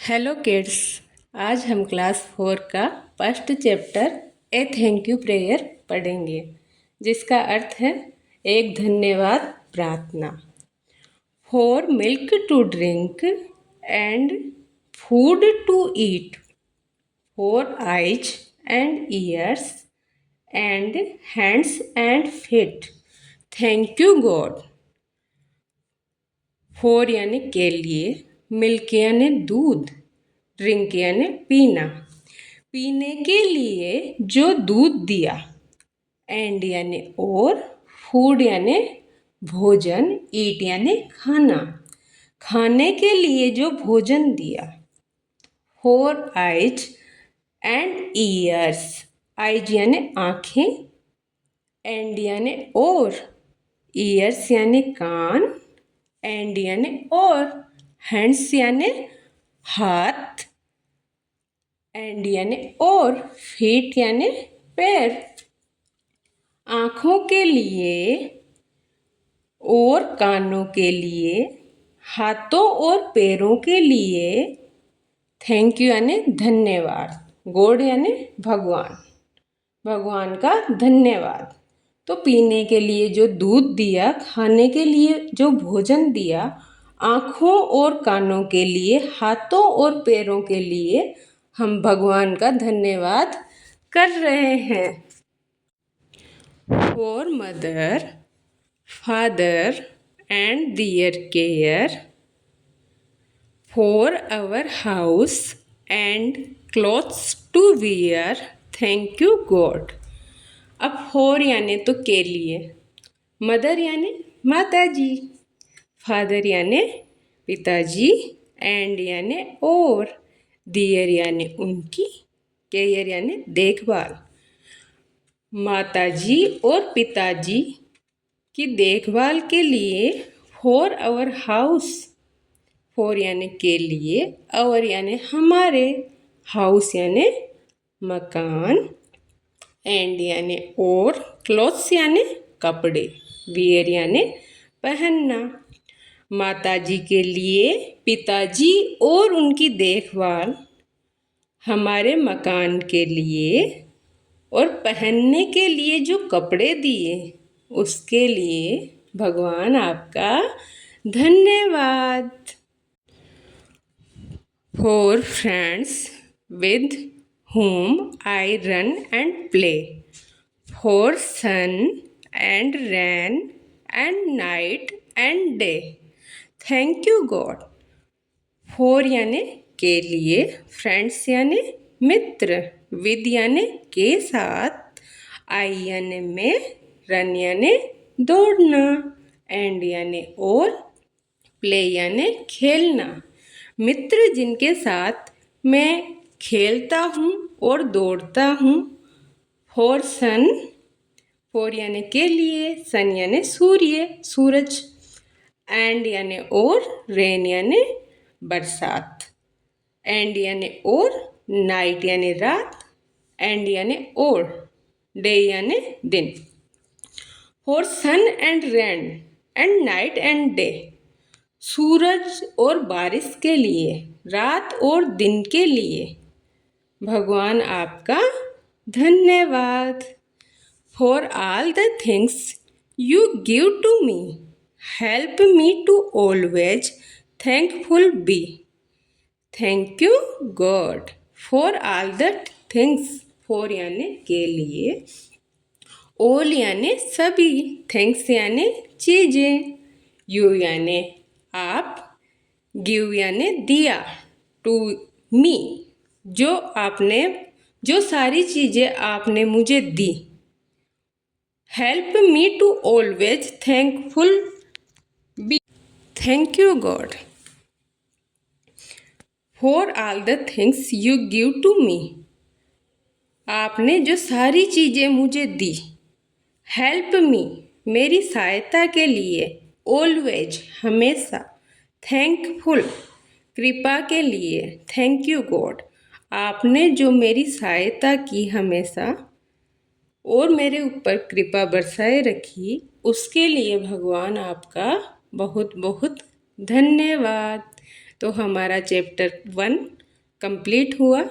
Hello kids. आज हम class 4 का first chapter a thank you prayer पढ़ेंगे, जिसका अर्थ है एक धन्यवाद प्रार्थना। For milk to drink and food to eat, for eyes and ears and hands and feet, thank you God. For यानी के लिए, मिल्क यानी दूध, ड्रिंक यानी पीना, पीने के लिए जो दूध दिया, एंड यानी और, फूड यानी भोजन, ईट यानी खाना, खाने के लिए जो भोजन दिया। For eyes and years, eyes यानी आँखें, एंड यानी और, ईयर्स यानी कान, एंड यानी और, हैंड्स यानी हाथ, एंड यानी और, फीट यानी पैर, आँखों के लिए और कानों के लिए, हाथों और पैरों के लिए, थैंक यू यानी धन्यवाद, गॉड यानी भगवान, भगवान का धन्यवाद। तो पीने के लिए जो दूध दिया, खाने के लिए जो भोजन दिया, आँखों और कानों के लिए, हाथों और पैरों के लिए हम भगवान का धन्यवाद कर रहे हैं। For mother, father and their care, for our house and clothes to wear, thank you God. अब फॉर यानी तो के लिए, मदर यानी माता जी, फादर यानी पिताजी, एंड यानी और, दियर यानी उनकी, केयर यानी देखभाल। माताजी और पिताजी की देखभाल के लिए, फॉर आवर हाउस, फॉर यानी के लिए, आवर यानी हमारे, हाउस यानी मकान, एंड यानी और, क्लॉथ्स यानी कपड़े, वियर यानी पहनना। माताजी के लिए, पिताजी और उनकी देखभाल, हमारे मकान के लिए और पहनने के लिए जो कपड़े दिए, उसके लिए भगवान आपका धन्यवाद। For friends with whom I run and play, for sun and rain and night and day, thank you God। for यानी के लिए, फ्रेंड्स यानी मित्र, विद यानी के साथ, आई यानी में, रन यानी दौड़ना, एंड यानी और, प्ले यानी खेलना, मित्र जिनके साथ मैं खेलता हूँ और दौड़ता हूँ। फॉर सन, फॉर यानी के लिए, सन यानी सूर्य, सूरज, एंड यानी और, रेन यानी बरसात, एंड यानी और, नाइट यानी रात, एंड यानी और, डे यानी दिन। For sun and rain and night and day, सूरज और बारिश के लिए, रात और दिन के लिए भगवान आपका धन्यवाद। For all the things you give to me, help me to always thankful be, thank you God. For all the things, for यानी के लिए, ऑल यानी सभी, थैंक्स यानी चीज़ें, यू यानी आप, गिव यानी दिया, टू मी जो सारी चीज़ें आपने मुझे दी, help me to always thankful be, thank you God. For all the things you give to me, आपने जो सारी चीज़ें मुझे दी, हेल्प मी मेरी सहायता के लिए, ऑलवेज हमेशा, थैंकफुल कृपा के लिए, थैंक यू गॉड आपने जो मेरी सहायता की हमेशा और मेरे ऊपर कृपा बरसाए रखी, उसके लिए भगवान आपका बहुत बहुत धन्यवाद। तो हमारा चैप्टर 1 कंप्लीट हुआ।